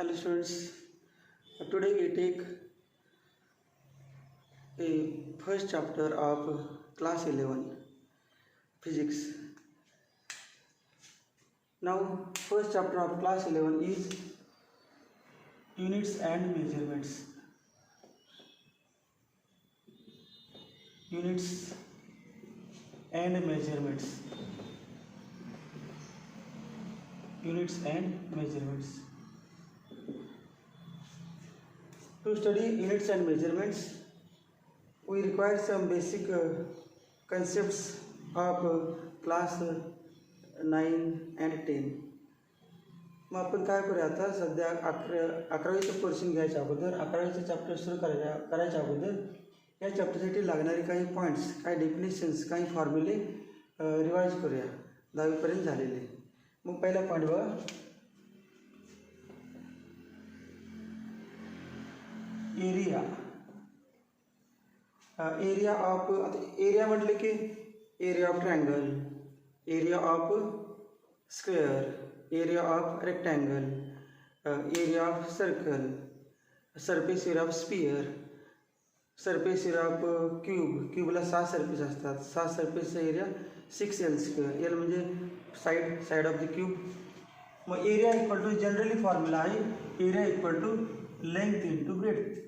Hello students, today we take a first chapter of class 11 physics. Now first chapter of class 11 is units and measurements. Units and measurements. Units and measurements. To study units and measurements, we require some basic concepts of class 9 and 10. मग आपण काय करूया आता सध्या 11वीचं portion घ्यायच्या अगोदर 11वीचं chapter सुरू करायच्या अगोदर या चॅप्टरसाठी लागणारे काही पॉईंट्स, काही डेफिनेशन्स, काही फॉर्म्युले रिवाइज करूया 10वीपर्यंत झालेले. मग पहिला पॉईंट बघा, एरिया. एरिया ऑफ, एरिया म्हटलं की area of triangle, area of square, area of rectangle, area of circle, surface area of sphere, surface area of cube. क्यूबला 6 सरफेस असतात. 6 सरफेसचा एरिया 6L². एल म्हणजे साईड ऑफ द क्यूब. मग area equal to generally formula आहे area equal to length into breadth.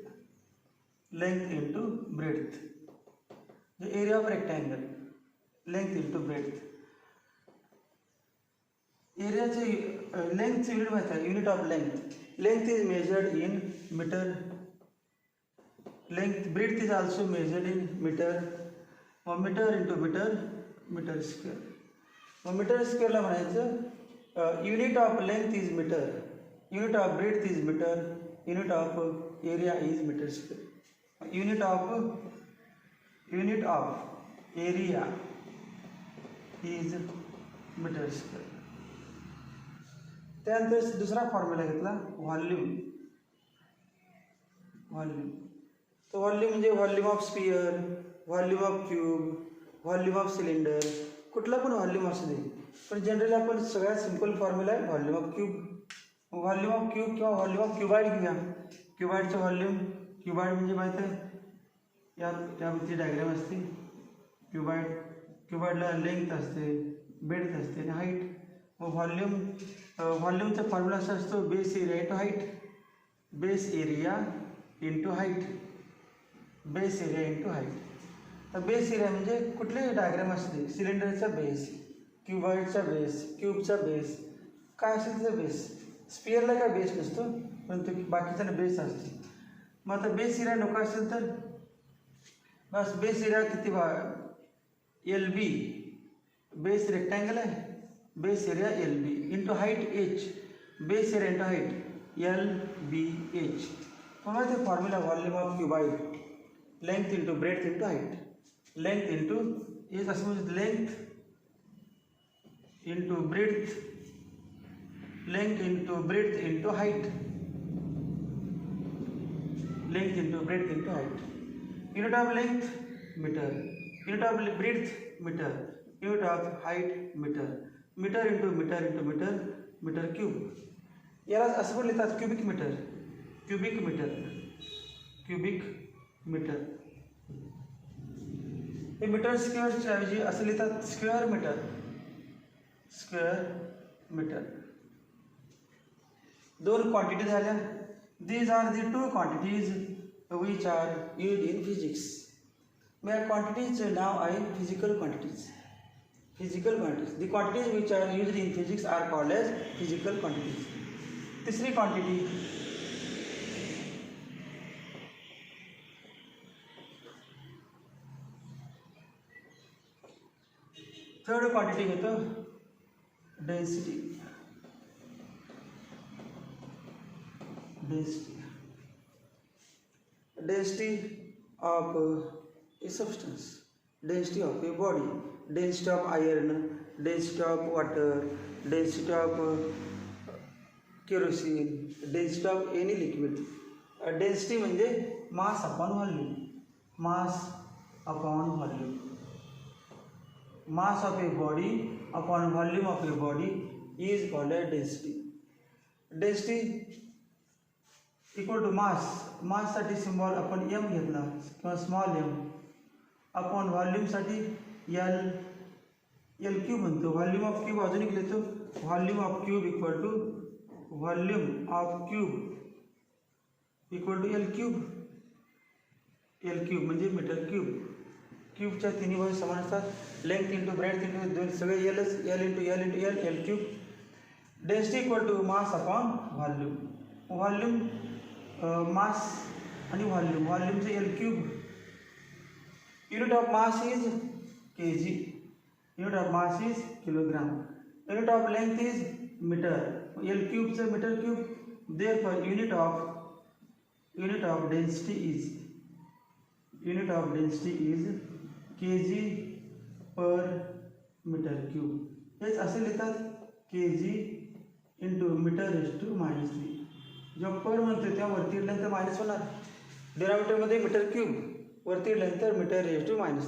Length into breadth. Area of rectangle length into breadth. एरियाचे लेंथचे unit माहिती आहे, unit of length. Length is measured in metre. Length breadth is also measured in metre. मग metre into metre, metre square. मग metre स्क्वेअरला म्हणायचं unit of length is metre, unit of breadth is metre, unit of area is metre square. Unit of area is metre square. त्यानंतर दुसरा formula घेतला volume. Volume तो volume म्हणजे volume of sphere, volume of cube, volume of cylinder. कुठला पण volume असू दे, पण जनरली आपण सगळ्यात सिंपल फॉर्म्युला आहे volume of cube. Volume of cube किंवा व्हॉल्यूम ऑफ क्युबाईड घेऊया. क्युबाईडचं व्हॉल्यूम, क्युबाईड म्हणजे माहीत आहे यावरती डायग्राम असते. क्युबाईडला लेंथ असते, बेड्थ असते आणि हाईट. मग व्हॉल्यूमचा फॉर्म्युला असा असतो base area into height. Base area into height. Base area into height. तर बेस एरिया म्हणजे कुठलेही डायग्राम असते, सिलेंडरचा बेस, क्युबाईडचा बेस, क्यूबचा बेस, काय असेल त्याचा बेस. स्पियरला काय बेस नसतो, परंतु बाकीचा बेस असतो. मग आता बेस एरिया नको असेल तर बस बेस एरिया किती LB. बेस रेक्टँगल आहे, base area LB into height H. Base area into height LBH. मग ते formula volume of cuboid length into breadth into height. Length into एक असं म्हणजे length into breadth, length into breadth into height, length into breadth into height. Unit of length metre, unit of breadth metre, unit of height metre. Metre into metre into metre, metre cube. याला असं पण लिहितात cubic metre, cubic metre, cubic metre. हे metre स्क्वेअरच्या ऐवजी असं लिहितात square metre, square metre. दोन क्वांटिटी झाल्या. These are the two quantities which are used in physics. या quantities नाव आहे physical quantities. Physical quantities. The quantities which are used in physics are called as physical quantities. तिसरी quantity third quantity घेतो density. Density of a substance, density of a body, density of iron, density of water, density of kerosene, density of any liquid. Density म्हणजे mass upon volume, mass upon volume. Mass of a body upon volume of a body is called as density. Density equal to माससाठी symbol आपण M घेतला किंवा small M, आपण व्हॉल्यूमसाठी L cube म्हणतो. Volume of cube अजून एक लिहितो, volume of cube equal to volume of cube equal to L cube म्हणजे मीटर क्यूब. क्यूबच्या तिन्ही बाजू समान असतात, लेंथ इंटू ब्रेथ इंटू दोन सगळे L into L cube. Density equal to mass upon volume. Volume mass आणि व्हॉल्यूमचं L cube. Unit of mass is kg, unit of mass is kilogram, unit of length is metre, L क्यूबचं metre cube. Therefore unit of density is kg per metre cube. हेच असे लिहितात kg into metre raise to -3. जेव्हा पर म्हणतो तेव्हा वरती इडल्यानंतर minus होणार. डिनॉमिनेटरमध्ये metre cube, वरती इडल्यानंतर मीटर रेज टू -3.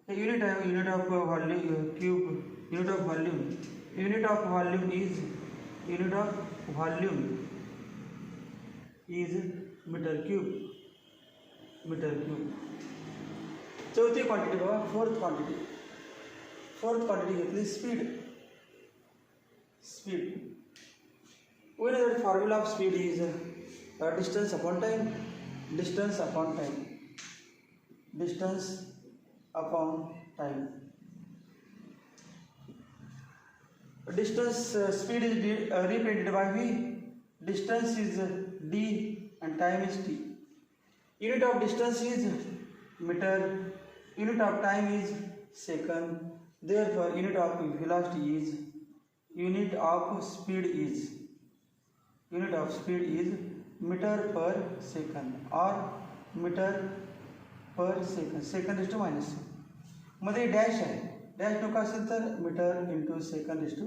हे युनिट आहे. Unit of volume cube, unit of volume is metre cube. चौथी क्वांटिटी बघा, फोर्थ क्वांटिटी घेतली speed. We know that formula of speed is distance upon time. Speed is represented by v. Distance is d and time is t. Unit of distance is meter. Unit of time is second. Therefore, unit of speed is meter per second or meter per second. Second is to minus. मध्ये dash आहे, dash नको असेल तर metre into second is to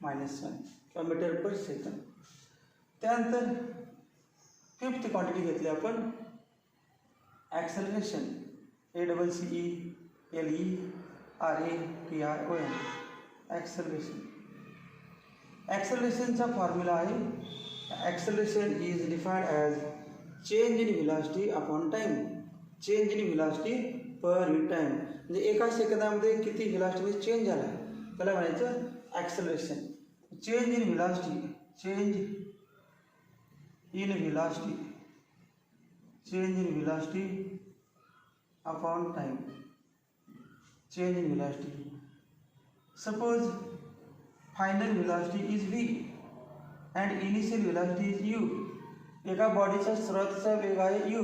-1 किंवा metre per second. त्यानंतर fifth quantity घेतली आपण acceleration. ACCLERATION. ॲक्सेलरेशनचा फॉर्म्युला आहे, acceleration is defined as change in velocity upon time. Change in velocity per unit time, म्हणजे एका सेकंदामध्ये किती व्हेलॉसिटीमध्ये चेंज झाला त्याला म्हणायचं acceleration. Change in velocity upon time. Change in velocity. Suppose final velocity is v and initial velocity is u. एका बॉडीचा सुरुवातीचा वेग आहे u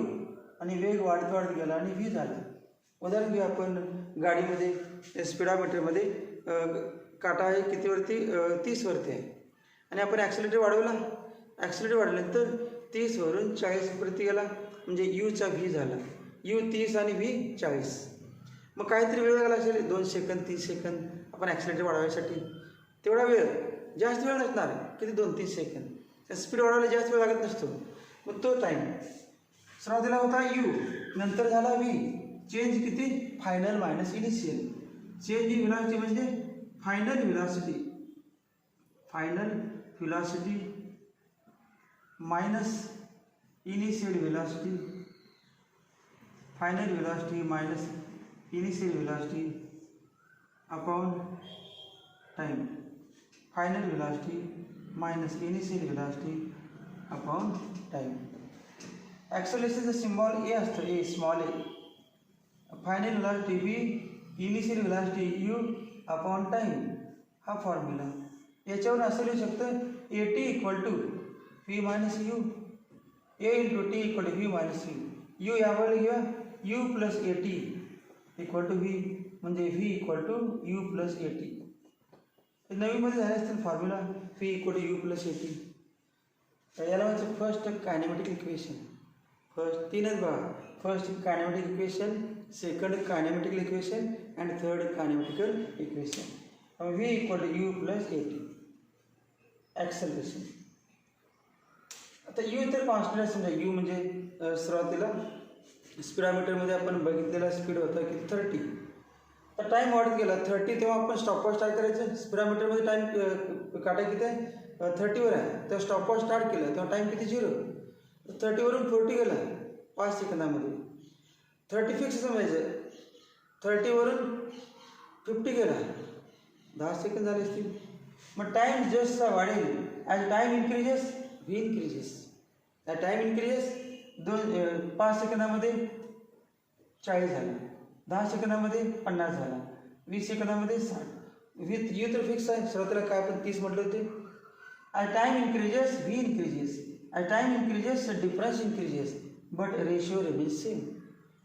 आणि वेग वाढत गेला आणि v झाला. उदाहरण घेऊ आपण, गाडीमध्ये स्पीडोमीटरमध्ये काटा आहे कितीवरती 30 वरती आहे आणि आपण ॲक्सिलेटर वाढवल्यानंतर 30 वरून 40 वरती गेला म्हणजे यूचा v झाला. u 30 आणि v 40. मग काहीतरी वेळ लागला असेल 2 सेकंद 3 सेकंद आपण ॲक्सिलेटर वाढवायसाठी. तेवढा वेळ जास्त वेळ नसणार, किती 2-3 सेकंद. त्या स्पीड वाढवायला जास्त वेळ लागत नसतो. मग तो टाईम सुरुवातीला होता u, नंतर झाला v. चेंज किती? Final minus initial. Change in velocity म्हणजे final velocity minus initial velocity. Final velocity minus initial velocity upon time. Final velocity minus initial velocity upon time. ॲक्सेलरेशनचा सिम्बॉल ए असतो, A small A. Final velocity v, initial velocity u upon time. हा formula. याच्यावरून असं लिहू शकतं AT equal to v minus u, a into t equal to v minus u. u यावर घेऊया, u plus AT equal to v म्हणजे v equal to u plus AT. नवीमध्ये झाले असतील formula v equal to u plus AT. याला म्हणजे first kinematic equation. तीनच बघा, first kinematic equation, second kinematic equation and third kinematical equation. v equal to u plus AT. Acceleration. आता u तर constant समजा, u म्हणजे सुरुवातीला स्पीडोमीटरमध्ये आपण बघितलेला स्पीड होता की 30. तर टाईम वाढत गेला 30, तेव्हा आपण स्टॉपवॉच काय करायचं? स्पीडोमीटरमध्ये टाईम काटा किती आहे 30वर आहे, तेव्हा स्टॉपवॉच स्टार्ट केलं तेव्हा टाईम किती 0. 30वरून 40 गेला 5 सेकंदामध्ये. 30 फिक्स समजायचं, 30वरून 50 गेला 10 सेकंद झाले असतील. मग टाईम जस्ट वाढेल. As time increases V increases. As time increases 5 सेकंदामध्ये 40 झाला, 10 सेकंदामध्ये 50 झाला, 20 सेकंदामध्ये 60. विथ यू तर फिक्स आहे, सुरुवातीला काय आपण 30 म्हटलं होते. As time increases V increases. As time increases difference increases but ratio remains same.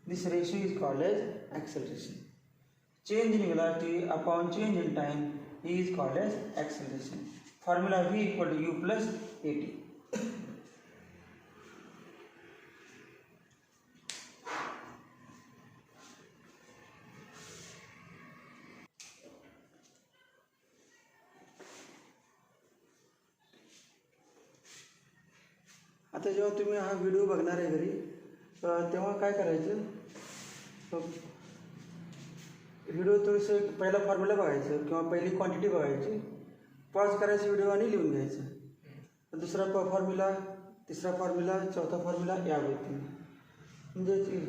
This ratio is called as acceleration. Change in velocity upon change in time is called as acceleration. Formula V equal to U plus AT. आता जेव्हा तुम्ही हा video बघणार आहे घरी तेव्हा काय करायचं, व्हिडिओ थोडंसं पहिला फॉर्म्युला बघायचं किंवा पहिली क्वांटिटी बघायची, पॉज करायचं व्हिडिओ आणि लिहून घ्यायचं. दुसरा फॉर्म्युला, तिसरा फॉर्म्युला, चौथा फॉर्म्युला या होती. म्हणजे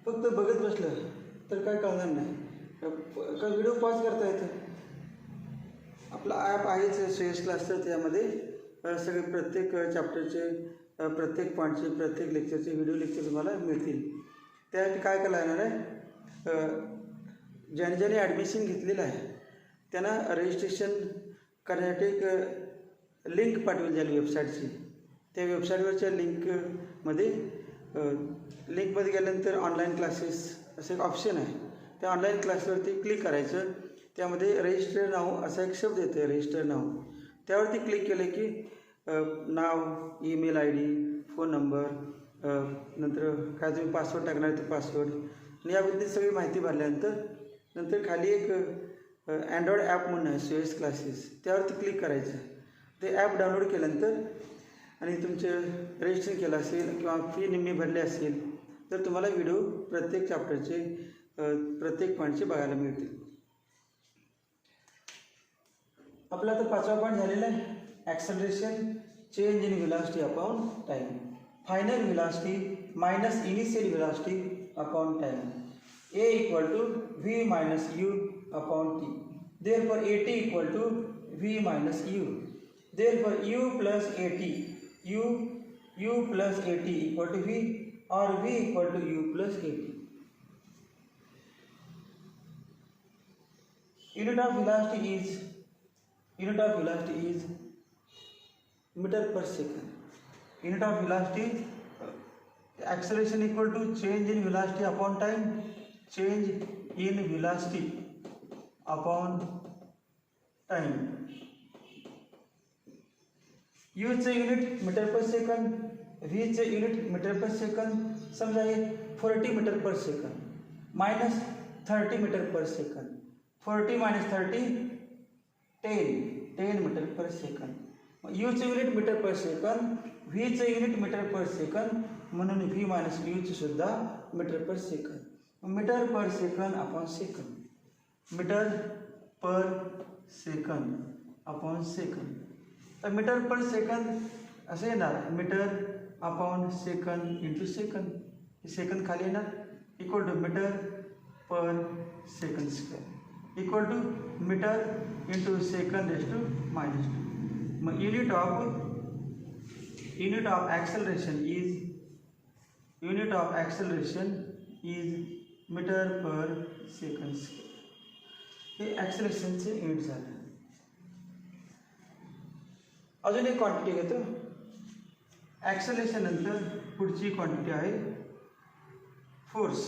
फक्त बघत बसलं तर काय कळणार नाही, का व्हिडिओ पॉज करता येतं. आपला ॲप आहेच श्रेयस क्लास, तर त्यामध्ये सगळे प्रत्येक चॅप्टरचे, प्रत्येक पॉईंटचे, प्रत्येक लेक्चरचे व्हिडिओ लेक्चर तुम्हाला मिळतील. त्यासाठी काय करायला येणार आहे, ज्याने ॲडमिशन घेतलेलं आहे त्यांना रजिस्ट्रेशन करण्यासाठी एक लिंक पाठवली जाईल वेबसाईटची. त्या वेबसाईटवरच्या लिंकमध्ये गेल्यानंतर ऑनलाईन क्लासेस असं एक ऑप्शन आहे. त्या ऑनलाईन क्लासवरती क्लिक करायचं. त्यामध्ये रजिस्टर नाव असा एक शब्द येतो, रजिस्टर नाव. त्यावरती क्लिक केलं की नाव, email I D, phone number, नंतर काय तुम्ही पासवर्ड टाकणार आहे तो पासवर्ड आणि याबद्दल सगळी माहिती भरल्यानंतर खाली एक अँड्रॉइड ॲप म्हणून आहे श्रेयस क्लासेस, त्यावरती क्लिक करायचं. ते ॲप डाउनलोड केल्यानंतर आणि तुमचं रजिस्ट्रेशन केलं असेल किंवा फी निम्मी भरली असेल तर तुम्हाला व्हिडिओ प्रत्येक चॅप्टरचे, प्रत्येक पॉईंटचे बघायला मिळतील. आपला आता 5वा पॉईंट झालेला आहे, acceleration, change in velocity upon time. Final velocity minus initial velocity upon time. A equal to V minus U upon T. Therefore, AT equal to V minus U. Therefore, U plus AT equal to V, or V equal to U plus AT. Unit of velocity is meter per second. Unit of velocity, acceleration equal to change in velocity upon time. Change in velocity upon time. U चे unit metre per second, V चे unit metre per second. समजा हे 40 metre per second minus 30 metre per second. 40 minus 30 10 metre per second. U चे unit metre per second, V चे unit metre per second, म्हणून V minus U चे सुद्धा metre per second. Metre per second upon second. Metre per second upon second. तर metre per second असं येणार, metre upon second into second. Second खाली येणार, equal to metre per second square equal to metre into second raise to minus 2. मग unit of acceleration is metre per second square. हे ॲक्सेलरेशनचे unit झाले. अजून एक क्वांटिटी घेतो. ॲक्सेलरेशन नंतर पुढची क्वांटिटी आहे फोर्स.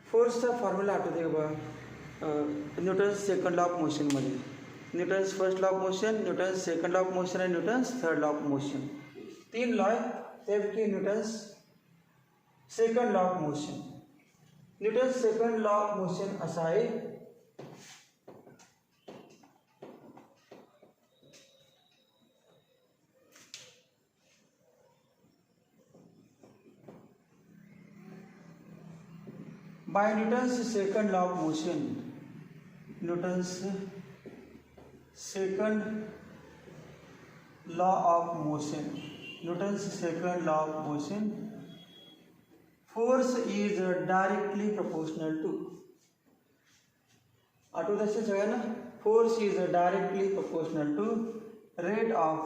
फोर्सचा फॉर्म्युला आठवते का बघा, न्यूटन्स सेकंड लॉ ऑफ मोशनमध्ये. Newton's first law of motion, Newton's second law of motion आणि Newton's third law of motion. 3 law आहे, त्यापैकी Newton's second law of motion. Newton's second law of motion असा आहे, by Newton's second law of motion, Newton's second law of motion, Newton's second law of motion, force is directly proportional to, आठवत असेल सगळ्यांना, force is directly proportional to rate of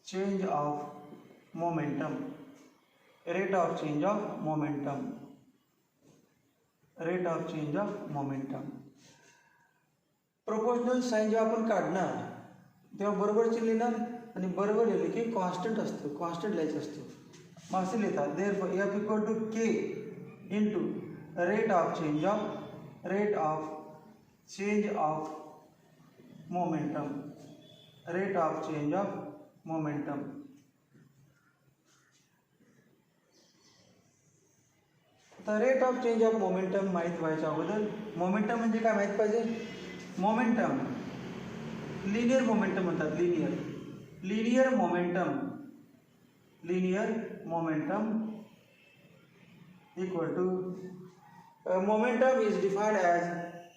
change of momentum, rate of change of momentum, rate of change of momentum. Proportional sign जेव्हा आपण काढणार तेव्हा बरोबर लिहिणार आणि बरोबर लिहिले की कॉन्स्टंट असतो, कॉन्स्टंट लिहायचं असतो. मग असे लिहितात therefore F equal to K into rate of change of momentum, rate of change of momentum. तर rate of change of momentum माहीत व्हायच्या अगोदर मोमेंटम म्हणजे काय माहीत पाहिजे. मोमेंटम लिनियर मोमेंटम म्हणतात, linear momentum equal to momentum is defined as,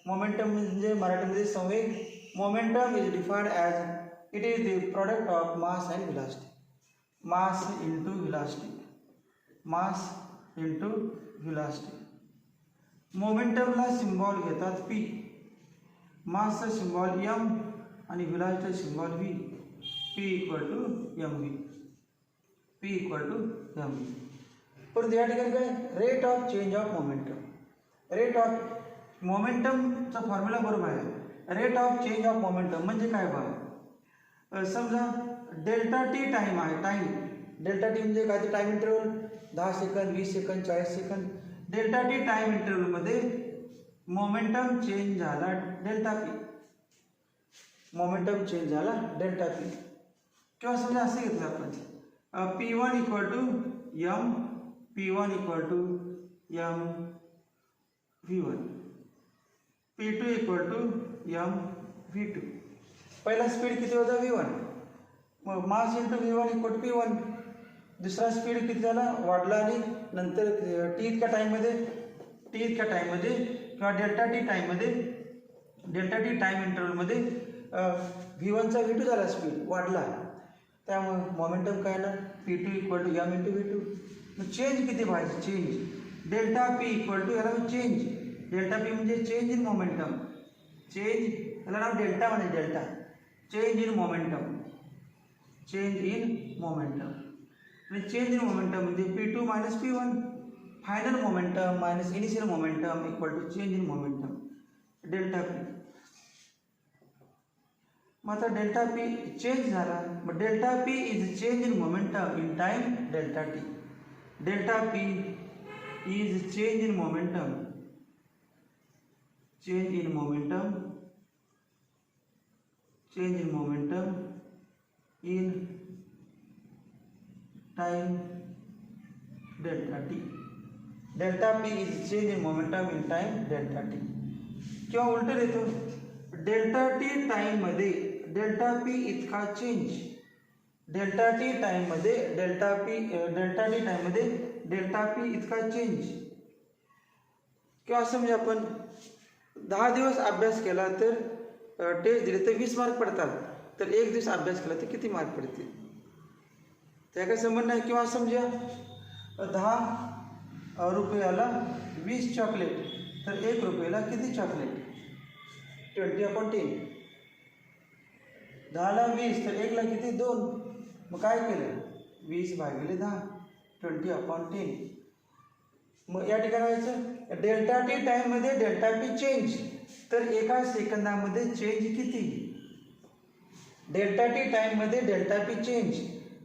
momentum म्हणजे मराठीमध्ये संवेग. Momentum is defined as it is the product of mass and velocity, mass into velocity, mass into velocity. मोमेंटमला symbol घेतात p, मासचा symbol m आणि व्हेलॉसिटीचा symbol v, p equal to mv, p equal to mv. परंतु या ठिकाणी काय rate of change of momentum, rate of मोमेंटमचा फॉर्म्युला बरोबर आहे. Rate of change of momentum म्हणजे काय बघा, समजा डेल्टा टी टाईम आहे, टाईम डेल्टा टी म्हणजे काय, ते टाईम इंटरवल 10 सेकंद, 20 सेकंद, 40 सेकंद. डेल्टा टी टाईम इंटरवलमध्ये मोमेंटम चेंज झाला डेल्टा पी, मोमेंटम चेंज झाला डेल्टा पी. किंवा समजा असे घेतलं आपण P1 equal to m, P1 equal to m V1, P2 equal to m V2. पहिला स्पीड किती होता V1, मग mass into V1 equal to P1. दुसरा स्पीड किती झाला वाढला आणि नंतर टी इतक्या टाईममध्ये किंवा डेल्टा टी टाईम इंटरवलमध्ये V1चा V2 झाला, स्पीड वाढला, त्यामुळे मोमेंटम काय ना P2 equal to m into V2. मग चेंज किती पाहिजे, change delta P equal to, याला चेंज, डेल्टा P म्हणजे चेंज इन मोमेंटम, चेंज याला नाव डेल्टा म्हणजे डेल्टा, चेंज इन मोमेंटम आणि चेंज इन मोमेंटम म्हणजे P2 minus P1, final momentum minus initial momentum equal to change in momentum delta P. मग आता delta P change झाला, मग delta P is change in momentum in time delta T. Delta P is change in momentum in time delta t. Delta p is change in momentum in time delta t. किंवा उलट देतो, delta T time मध्ये delta P इतका change, delta T time मध्ये delta P इतका change. किंवा असं म्हणजे आपण 10 दिवस अभ्यास केला तर टेस्ट दिले तर 20 मार्क पडतात, तर 1 दिवस अभ्यास केला तर किती मार्क पडतील, त्या काय संबंध नाही. किंवा समजा 10 रुपयाला 20 चॉकलेट, तर 1 रुपयाला किती चॉकलेट, 20/10. 10ला 20 तर 1ला किती 2. मग काय केलं 20/10, 20/10. मग या ठिकाणी व्हायचं डेल्टा टी टाईममध्ये डेल्टा पी चेंज, तर एका सेकंदामध्ये चेंज किती. डेल्टा टी टाईममध्ये डेल्टा पी चेंज,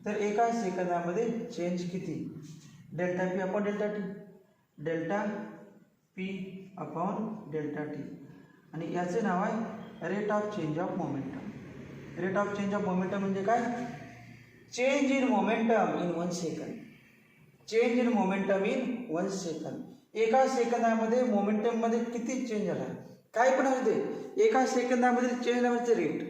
तर एका सेकंदामध्ये चेंज किती. Delta P upon delta T, delta P upon delta T. आणि याचे नाव आहे rate of change of momentum. Rate of change of momentum म्हणजे काय, change in momentum in 1 second. Change in momentum in 1 second. एका सेकंदामध्ये मोमेंटममध्ये किती change झाला, काय पण असू दे, एका सेकंदामध्ये चेंज झाल्याचे रेट.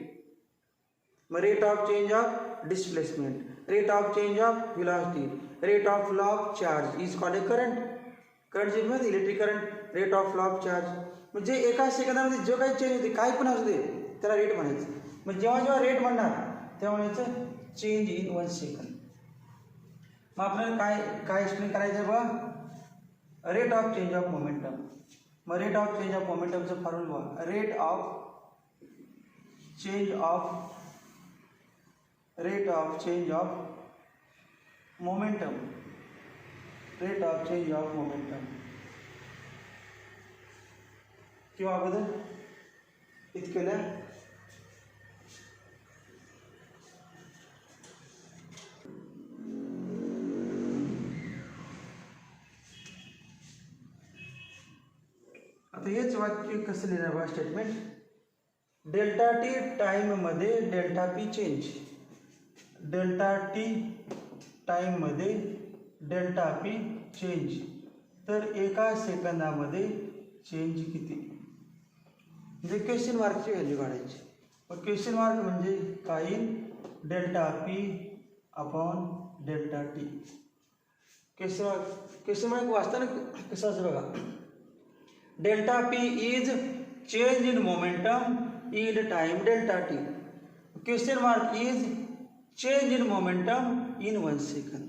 मग rate of change of displacement, rate of change of velocity, rate of flow of charge is called a current. Current जे म्हणजे electric current, rate of flow of charge. म्हणजे एका सेकंदामध्ये जो काही चेंज होते काय पण असू दे त्याला रेट म्हणायचं. मग जेव्हा जेव्हा रेट म्हणणार तेव्हा म्हणायचं चेंज इन 1 सेकंड. मग आपल्याला काय एक्सप्लेन करायचं आहे बघा, rate of change of momentum. मग रेट ऑफ चेंज ऑफ मोमेंटमचं formula rate of change of momentum, rate of change of momentum. किंवा अगोदर इतकेल्या आता हेच वाक्य कसं लिहिणार बघा स्टेटमेंट. डेल्टा टी टाईममध्ये delta P change, delta T टाईममध्ये डेल्टा पी चेंज. तर एका सेकंदामध्ये चेंज किती, म्हणजे क्वेश्चन मार्कची व्हॅल्यू काढायची. मग क्वेश्चन मार्क म्हणजे काइन delta P upon delta T. Question mark वाचताना कसं असं बघा, delta P is change in momentum in time delta T. Question mark is change in momentum in 1 second.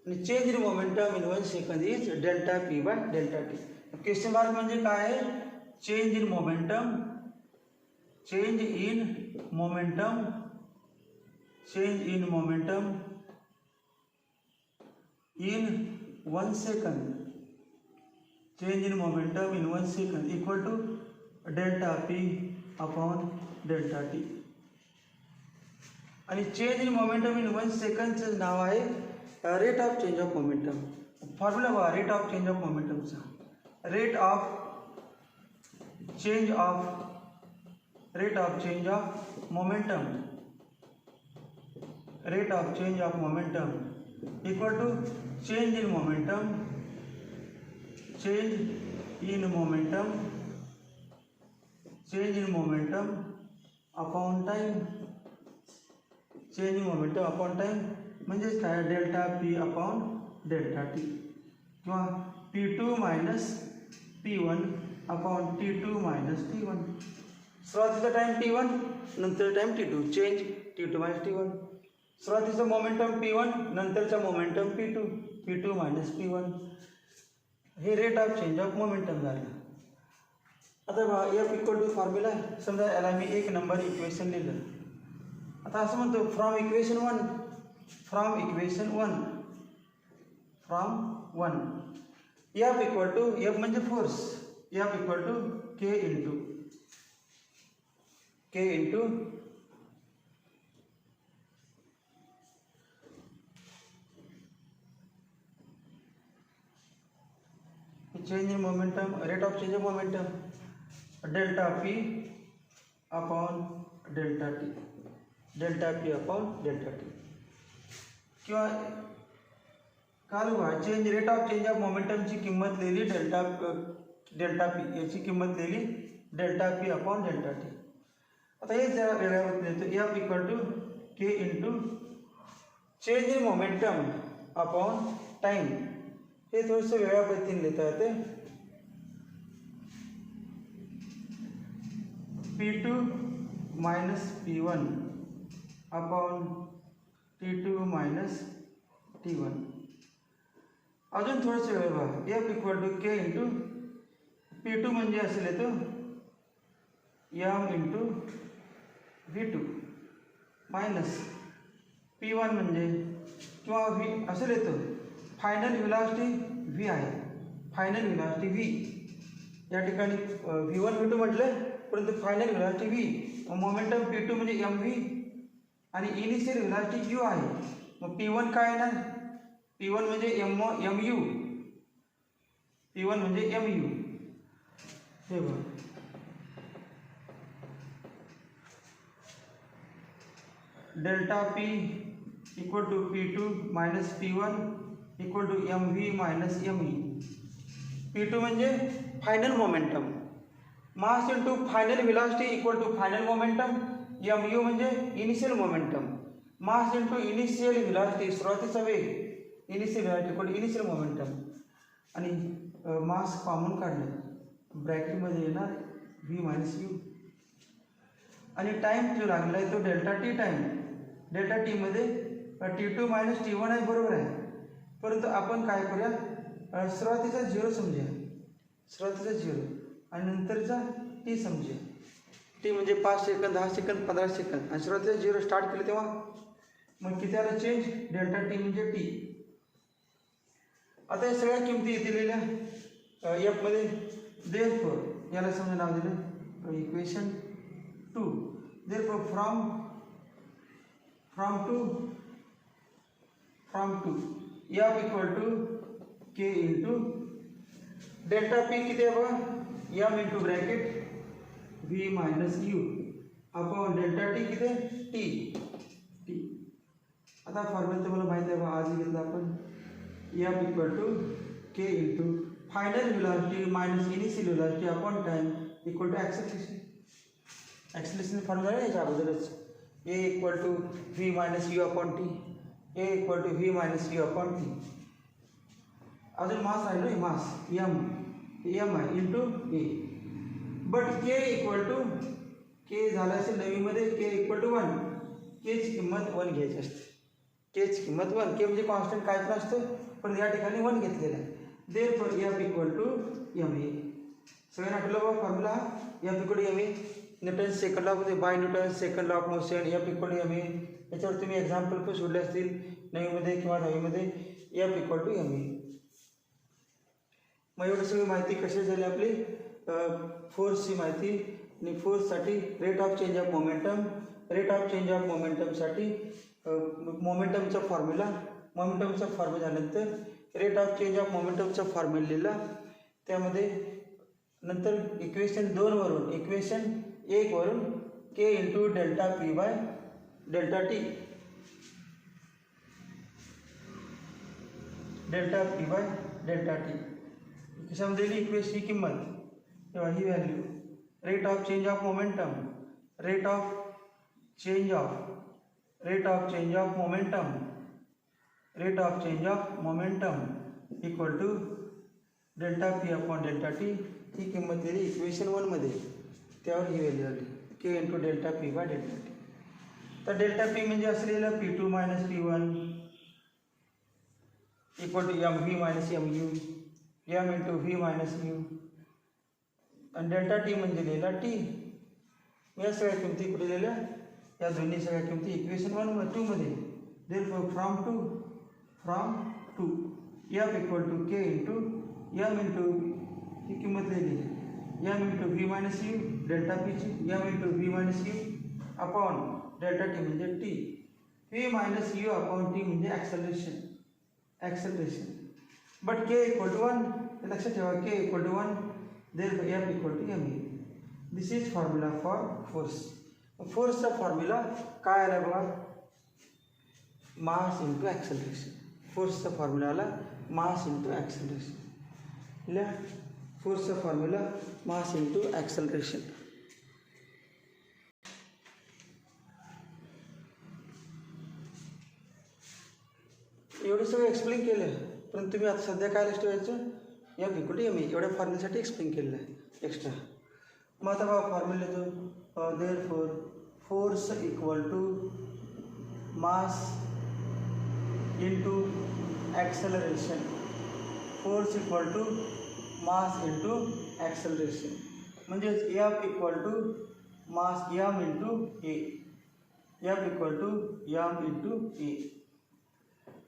आणि change in momentum in 1 second is delta P by delta T. Question mark म्हणजे काय आहे, change in momentum, change in momentum, change in momentum in 1 second, change in momentum in 1 second equal to delta P upon delta T. आणि change in momentum in 1 सेकंडचं नाव आहे rate of change of momentum. Formula बघा rate of change of मोमेंटमचा, rate of change of momentum, rate of change of momentum equal to change in momentum, change in momentum, change in momentum upon time, change in momentum upon time म्हणजेच काय delta P upon delta T. किंवा P2 minus P1 upon T2 minus T1. सुरुवातीचा time T1 नंतर time T2, change T2 minus T1. सुरुवातीचा momentum P1 नंतरचा momentum P2, P2 minus P1. हे rate of change of momentum झालं. आता बघा F equal to formula, समजा याला मी 1 नंबर इक्वेशन लिहिलं. आता असं म्हणतो from equation 1 F equal to, F म्हणजे force, F equal to K into change in momentum, rate of change of momentum delta P upon delta T, delta P upon delta T. किंवा काल बघा change rate of change of मोमेंटमची किंमत लिहिली delta P, याची किंमत लिहिली delta P upon delta T. आता हे जरा वेगळ्या पद्धतीने लिहितो, F equal to K into change in momentum upon time. हे थोडंसं वेगळ्या पद्धतीने लिहिता येते. P2 minus P1 upon T2 minus T1. अजून थोडंसं वेळ बघा, F equal to K into P2 म्हणजे असेल येतो M into V2 minus P1 म्हणजे किंवा V असेल येतो फायनल व्हेलॉसिटी V आहे, फायनल व्हेलॉसिटी V. या ठिकाणी V1 V2 म्हटलं परंतु final velocity V. Momentum P2 म्हणजे mv आणि इनिशियल व्हेलॉसिटी u आहे. मग P1 काय येणार, P1 म्हणजे mu, P1 म्हणजे mu. हे बघा delta P equal to P2 minus P1 equal to mv minus me. P2 म्हणजे final momentum, mass into final velocity equal to final momentum, mu म्हणजे initial momentum. Mass into initial velocity, सुरुवातीचा वेग, initial velocity equal initial momentum, आणि mass common काढलं, ब्रॅकेटमध्ये येणार V minus U, आणि time जो लागला आहे तो डेल्टा टी टाईम, डेल्टा टीमध्ये T2 मायनस T1 आहे, बरोबर आहे. परंतु आपण काय करूया, सुरुवातीचा झिरो समजूया, सुरुवातीचा झिरो आणि नंतरचा टी समजूया. टी म्हणजे 5 सेकंद, 10 सेकंद, 15 सेकंद, आणि सुरुवातीचा झिरो स्टार्ट केलं तेव्हा मग किती आला चेंज, डेल्टा टी म्हणजे टी. आता या सगळ्या किमती दिलेल्या एफमध्ये, देअरफॉर याला समजा नाव दिलं equation 2. Therefore from two F equal to K into delta P किती आहे बघा, M into bracket V minus U upon delta T किती आहे, टी. आता फॉर्म्युला तुम्हाला माहिती आहे बघा, आज घेतलं आपण F equal to K into final velocity minus initial velocity upon time equal to acceleration. Acceleration formula आहे याच्या अगोदरच, A equal to V minus U upon T, A equal to V minus U upon T. अजून mass आहे ना, mass M आहे into A, but K equal to K झाला असेल नवीमध्ये, के equal to 1, केची किंमत 1 घ्यायची असते, केची किंमत 1, के म्हणजे कॉन्स्टंट काय पण असतं, पण या ठिकाणी 1 घेतलेला आहे. Therefore F equal to M A. सगळ्यांना आठवलं बघा formula, F equal to M A, Newton second law मध्ये by Newton second law of motion, F equal to M A. याच्यावर तुम्ही एक्झाम्पल पण सोडले असतील 9वीमध्ये किंवा 10वीमध्ये, F equal to M A. मग एवढी सगळी माहिती कशी झाली आपली, फोर्सची माहिती, आणि फोर्ससाठी rate of change of momentum, rate of change of मोमेंटमसाठी मोमेंटमचा फॉर्म्युला, मोमेंटमचा फॉर्म्युला झाल्यानंतर रेट ऑफ चेंज ऑफ मोमेंटमचा फॉर्म्युला लिहिला, त्यामध्ये नंतर इक्वेशन 2 वरून, इक्वेशन 1 वरून K into delta P by delta T, delta P by delta T. कशामध्ये दिली इक्वेशन ही किंमत, तेव्हा ही value, rate of change of momentum, rate of change of momentum, rate of change of momentum equal to delta P upon delta T. ही किंमत दिली equation 1 मध्ये, त्यावर ही व्हॅल्यू आली K into delta P by delta T. तर delta P म्हणजे असलेलं P2 minus P1 equal to M V minus M U, M into V minus U, आणि डेल्टा टी म्हणजे लिहिला टी. या सगळ्या किमती कुठे लिहिल्या, या दोन्ही सगळ्या किमती इक्वेशन 2 मध्ये. Therefore from two F equal to K into M into ही किंमत लिहिली, M into V minus U delta पीची, M into V minus U upon delta T म्हणजे T, V minus U upon T म्हणजे acceleration. But K equal to 1, लक्षात ठेवा K equal to 1, therefore F equal to M A. This is formula for force. फोर्सचा formula काय आला बघा, mass into acceleration. फोर्सचा formula आला मास into acceleration. लिहा फोर्सचा formula mass into acceleration. एवढं सगळं एक्सप्लेन केलं, पण तुम्ही आता सध्या काय लक्ष ठेवायचं, F equal to M A एवढ्या फॉर्म्युल्यासाठी एक्सप्लेन केलेलं आहे एक्स्ट्रा. मग आता बघा फॉर्म्युला येतो, therefore force equal to mass into acceleration, force equal to mass into acceleration, म्हणजेच F equal to mass M into A, F equal to M into A.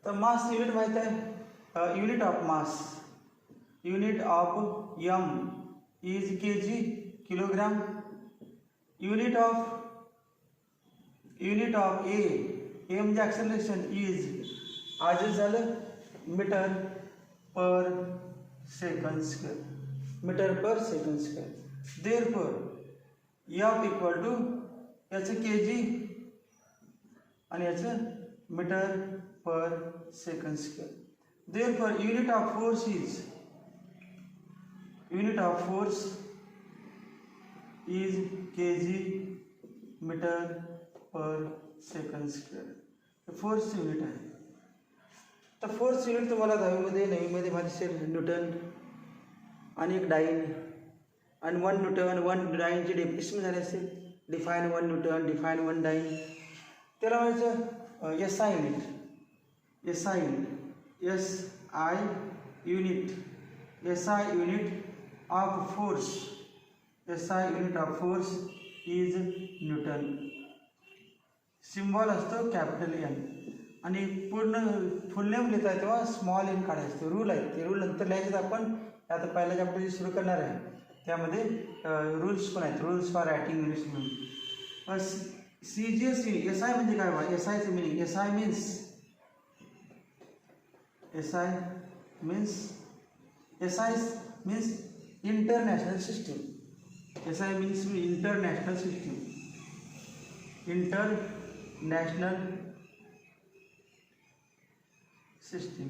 तर मास युनिट माहीत आहे, unit of mass, unit of M is K G kilogram, unit of A म्हणजे acceleration is आजच झालं metre per second square, metre per second square. Therefore F equal to याचं K G आणि याचं metre per second square. Therefore unit of force is K G metre per second square. Force unit आहे. तर force unit तुम्हाला 10वीमध्ये 9वीमध्ये माहिती असेल, Newton आणि एक डाईन आणि 1 न्यूटन 1 डाईनची डेफिनेशन झाली असेल. Define 1 Newton, define 1 dine. त्याला म्हणायचं S I unit. S I unit, S I unit, S I unit of force, S I unit of force is Newton. Symbol असतो कॅपिटल एन आणि पूर्ण फुल name लिहिता आहे तेव्हा स्मॉल एन काढायचं. Rule आहे, ते रूल नंतर लिहायचे. आपण आता पहिल्या चॅप्टर सुरू करणार आहे, त्यामध्ये रूल्स पण आहेत, रूल्स फॉर रायटिंग युनिट्स म्हणून. CGS unit. एस आय म्हणजे काय बा? एस आयचं meaning, S I means, S I means, S I means international system. S I means international system, international system,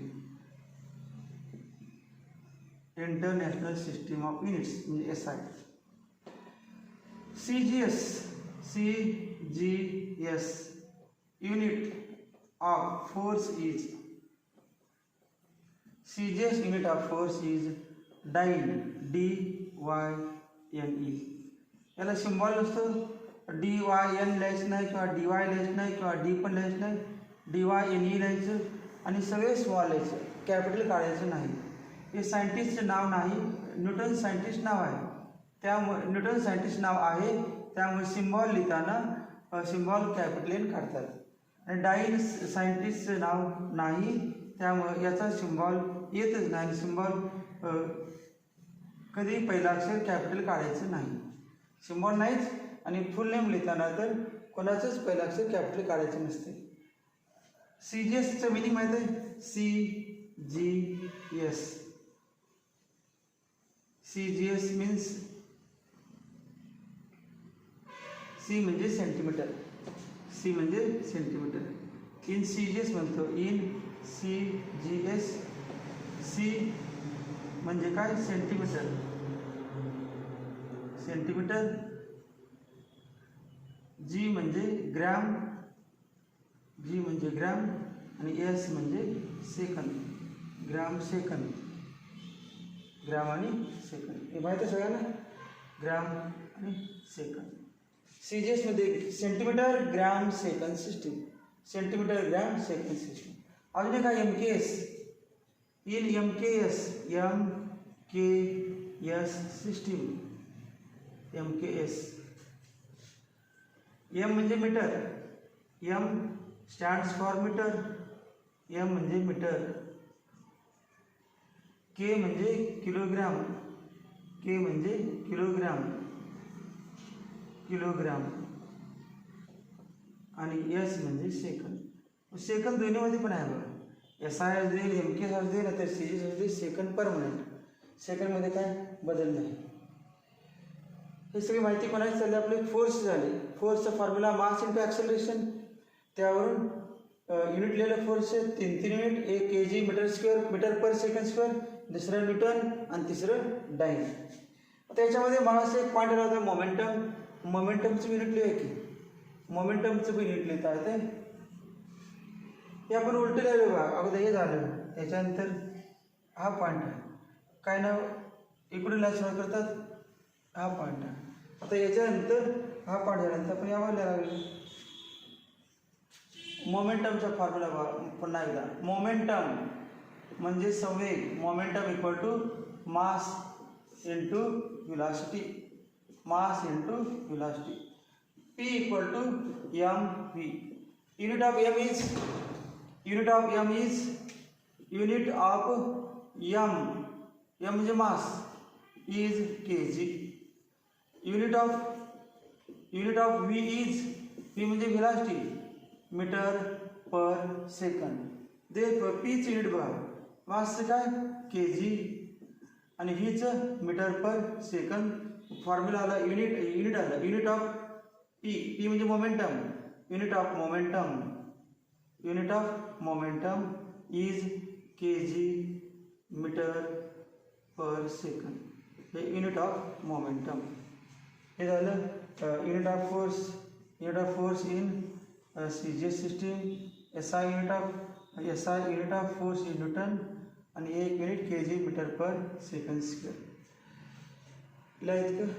international system of units म्हणजे S I. CGS, CGS unit of force is, CGS unit of force is dyne, DYNE. याला symbol नसतो, DYN लिहायचं नाही किंवा DY लिहायचं नाही किंवा D पण लिहायचं नाही, DYNE लिहायचं आणि सगळे स्मॉल लिहायचं, कॅपिटल काढायचं नाही. हे सायंटिस्टचं नाव नाही, न्यूटन सायंटिस्ट नाव आहे, त्यामुळे न्यूटन सायंटिस्ट नाव आहे त्यामुळे सिम्बॉल लिहिताना सिम्बॉल कॅपिटल एन काढतात. आणि डाईन सायंटिस्टचं नाव नाही त्यामुळे याचा सिम्बॉल येतच नाही. सिम्बॉल कधी पहिला अक्षर कॅपिटल काढायचं नाही, सिम्बॉल नाहीच. आणि फुल नेम लिहिताना तर कोणाचंच पहिलं अक्षर कॅपिटल काढायचं नसते. CGSचं मिनिंग माहीत आहे? CGS, CGS मीन्स, C म्हणजे सेंटीमीटर, C म्हणजे सेंटीमीटर. इन CGS म्हणतो, इन CGS. C म्हणजे काय? Centimetre, centimetre. G म्हणजे ग्रॅम, G म्हणजे ग्रॅम आणि S म्हणजे सेकंद, ग्रॅम सेकंद, ग्रॅम आणि सेकंद. हे माहिती आहे सगळ्यांना, ग्रॅम आणि सेकंद. CGS मध्ये centimetre gram second system, centimetre gram second system. अजून एक आहे MKS. In MKS, MKS system, MKS. M म्हणजे metre, M stands for metre, M म्हणजे मीटर. K म्हणजे किलोग्राम, K म्हणजे किलोग्राम, किलोग्राम. आणि S म्हणजे सेकंद. सेकंद दोन्हीमध्ये पण आहे बघा, SI असू दे, MKS असू दे, तर CGS असू दे, सेकंद परमनंट. सेकंडमध्ये काय बदल नाही. हे सगळी माहिती कोणाची चालली? आपली फोर्स झाली. फोर्सचा फॉर्म्युला मास इंटू ॲक्सेलरेशन, त्यावरून युनिट लिहिलं फोर्सचे 3 युनिट, एक kg metre square, metre per second square, दुसरं न्यूटन आणि तिसरं डाईन. आता याच्यामध्ये मला एक पॉईंट आला होता मोमेंटम. मोमेंटमचं युनिट लिहूया की, मोमेंटमचं पण युनिट लिहिता येते. हे आपण उलटं लिहिलं बघा, अगोदर हे झालं, त्याच्यानंतर हा पॉईंट आहे. काय नाव इकडून लिहायला सुरुवात करतात, हा पॉईंट आहे. आता याच्यानंतर हा पॉईंट झाल्यानंतर आपण यावर लिहायला लागलो. मोमेंटमचा फॉर्म्युला पुन्हा एकदा. मोमेंटम म्हणजे संवेग, momentum equal to mass into velocity, mass into velocity. P equal to mv. Unit of m is, unit of m is, unit of m, m म्हणजे mass, is kg. Unit of v is, v म्हणजे velocity, metre per सेकंद. दे पीच unit बघा, मासचं काय kg आणि व्हीचं मीटर पर सेकंद. फॉर्म्युला आला युनिट आलं, युनिट ऑफ P म्हणजे momentum, unit of momentum, unit of momentum is kg metre per second. हे युनिट ऑफ मोमेंटम. हे झालं unit of force, unit of force in CGS system, SI unit of force in newton आणि 1 unit kg metre per second square. इतकं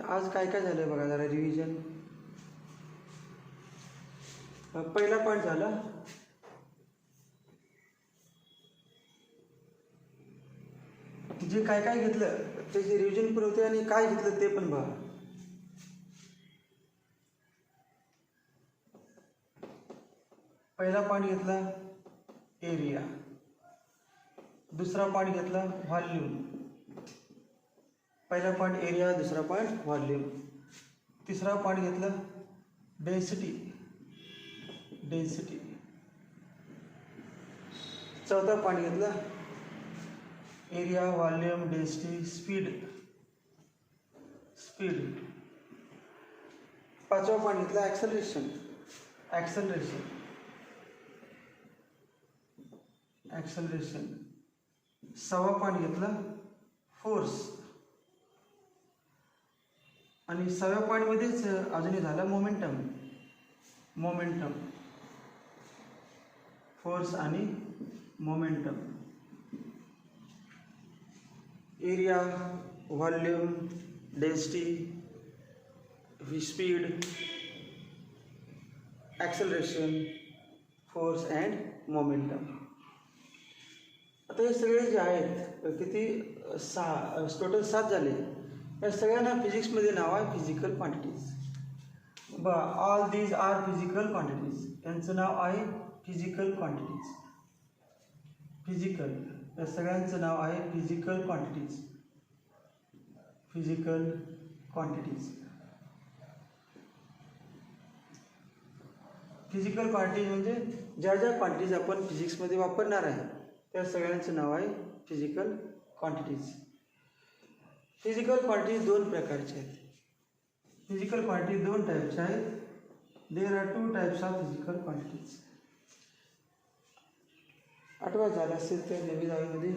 आज काय काय झालं बघा जरा रिव्हिजन. पहिला पॉईंट झाला जे काय काय घेतलं त्याचे रिव्हिजन पण होते आणि काय घेतलं ते पण बघा. पहिला पॉईंट घेतला एरिया, दुसरा पॉईंट घेतला व्हॉल्यूम. पहिला पॉईंट एरिया, दुसरा पॉईंट व्हॉल्यूम, तिसरा पॉईंट घेतला डेन्सिटी, चौथा पॉईंट घेतला एरिया, व्हॉल्यूम, डेन्सिटी, स्पीड. पाचवा पॉईंट घेतला ॲक्सेलरेशन. सहावा पॉईंट घेतला फोर्स. आणि 6व्या पॉईंटमध्येच अजूनही झाला मोमेंटम. फोर्स आणि momentum. Area, volume, density, speed, acceleration, force and momentum. आता हे सगळे जे आहेत किती टोटल 7 झाले. या सगळ्यांना फिजिक्समध्ये नाव आहे physical quantities. All these are physical quantities. यांचं नाव आहे फिजिकल क्वांटिटीज. या सगळ्यांचं नाव आहे फिजिकल क्वांटिटीज. फिजिकल क्वांटिटीज म्हणजे ज्या क्वांटिटीज आपण फिजिक्समध्ये वापरणार आहे त्या सगळ्यांचं नाव आहे फिजिकल क्वांटिटीज. फिजिकल क्वांटिटीज 2 प्रकारचे आहेत. फिजिकल क्वांटिटीज 2 टाईपचे आहेत. There are 2 types of physical quantities. आठवा झाला असेल तर 9वी 10वीमध्ये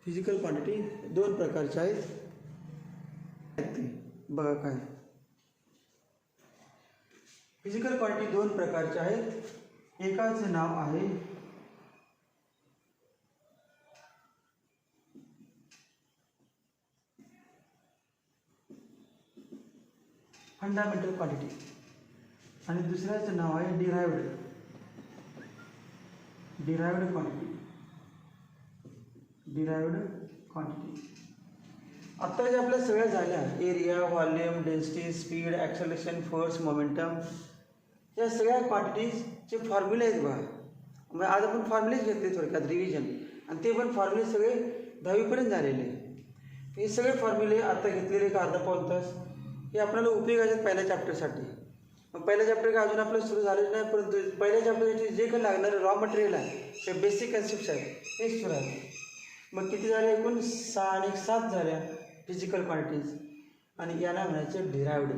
फिजिकल क्वांटिटी 2 प्रकारचे आहेत. ते बघा काय फिजिकल क्वांटिटी 2 प्रकारचे आहेत. एकाचे नाव आहे फंडामेंटल क्वांटिटी आणि दुसऱ्याचं नाव आहे डिराइव्ड क्वांटिटी. आता जे आपल्या सगळ्या झाल्या area, volume, density, speed, acceleration, force, momentum या सगळ्या क्वांटिटीजचे फॉर्म्युले आहेत बघा. मग आज आपण फॉर्म्युलेच घेतले थोडक्यात रिव्हिजन आणि ते पण फॉर्म्युले सगळे 10वीपर्यंत झालेले. हे सगळे फॉर्म्युले आता घेतलेले एक अर्धा पाऊण तास हे आपल्याला उपयोगाचे आहेत पहिल्या चॅप्टरसाठी. मग पहिल्या चॅप्टर काय अजून आपलं सुरू झालेलं नाही, परंतु पहिल्या चॅप्टरसाठी जे काही लागणारं रॉ मटेरियल आहे ते बेसिक कन्सेप्ट्स आहेत हे सुरू आहे. मग किती झाले एकूण 6 आणि 7 झाल्या फिजिकल क्वांटिटीज. आणि यांना म्हणायचे डिराइव्ड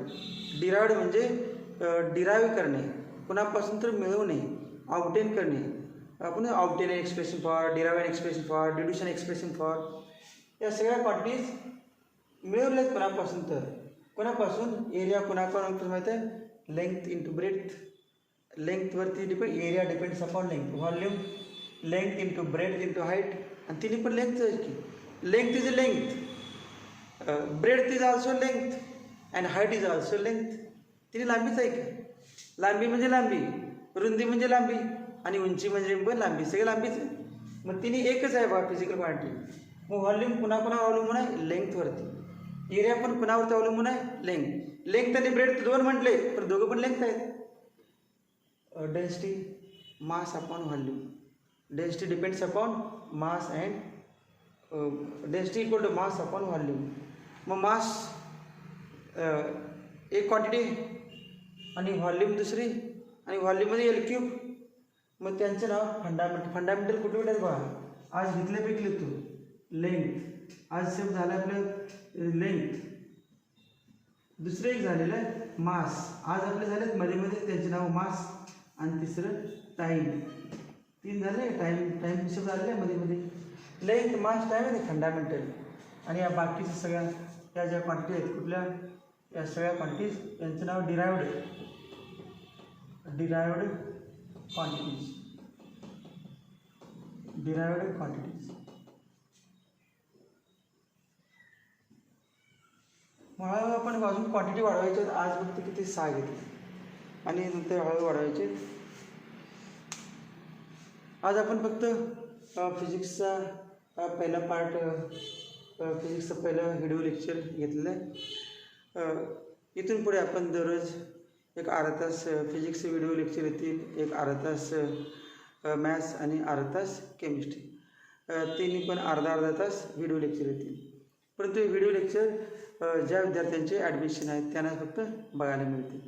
म्हणजे डिराईव्ह करणे, कुणापासून तर मिळवणे, ऑब्टेन करणे. आपण obtain expression for, derive expression for, deduction expression for या सगळ्या क्वांटिटीज मिळवल्यात कोणापासून एरिया कोणापासून माहीत आहे लेंथ इंटू ब्रेथ. लेंथवरती depend, area depends upon length. Volume length into breadth into height आणि तिने पण लेंथ आहे की length is a length, breadth is also length and height is also length. तिने लांबीच आहे की लांबी म्हणजे लांबी, रुंदी म्हणजे लांबी आणि उंची म्हणजे पण लांबी, सगळे लांबीच आहे. मग तिने एकच आहे बघा फिजिकल क्वांटिटी. मग व्हॉल्यूम कुणाकुणावर अवलंबून आहे लेंथवरती. एरिया पण कुणावरती अवलंबून आहे लेंथ आणि ब्रेथ 2 म्हटले तर दोघं पण लेंथ आहेत. Density mass upon volume. Density depends upon mass and density equal to mass upon volume. मग मास एक क्वांटिटी आणि व्हॉल्यूम दुसरी आणि व्हॉल्यूममध्ये L3. मग त्यांचं नाव फंडामेंटल कुठे आहेत बघा. आज घेतल्यापैकी तू लेंथ आज सेम झालं आपलं लेंथ. दुसरं एक झालेलं आहे मास. आज आपले झालेत मध्ये त्यांचे नाव मास आणि तिसरं टाईम. 3 झाले. टाईम हिशोब झालेला आहे मध्ये मध्ये. लेंथ मास टाईम आहे फंडामेंटल. आणि या बाकीच्या सगळ्या या ज्या क्वांटिटी आहेत कुठल्या या सगळ्या क्वांटिटीज यांचं नाव डिरायव्ड क्वांटिटीज. डिरायव्ड क्वांटिटीज. मग हळूहळू आपण अजून क्वांटिटी वाढवायचे. आज फक्त किती 6 घेतली आणि नंतर हळूहळू वाढवायचे. आज आपण फक्त फिजिक्सचा पहिला पार्ट फिजिक्सचं पहिलं व्हिडिओ लेक्चर घेतलेलं आहे. इथून पुढे आपण दररोज एक अर्धा तास फिजिक्सचे व्हिडिओ लेक्चर येतील, एक अर्धा तास मॅथ्स आणि अर्धा तास केमिस्ट्री. तिन्ही पण अर्धा तास व्हिडिओ लेक्चर येतील. परंतु व्हिडिओ लेक्चर ज्या विद्यार्थ्यांचे ॲडमिशन आहेत त्यांना फक्त बघायला मिळतील.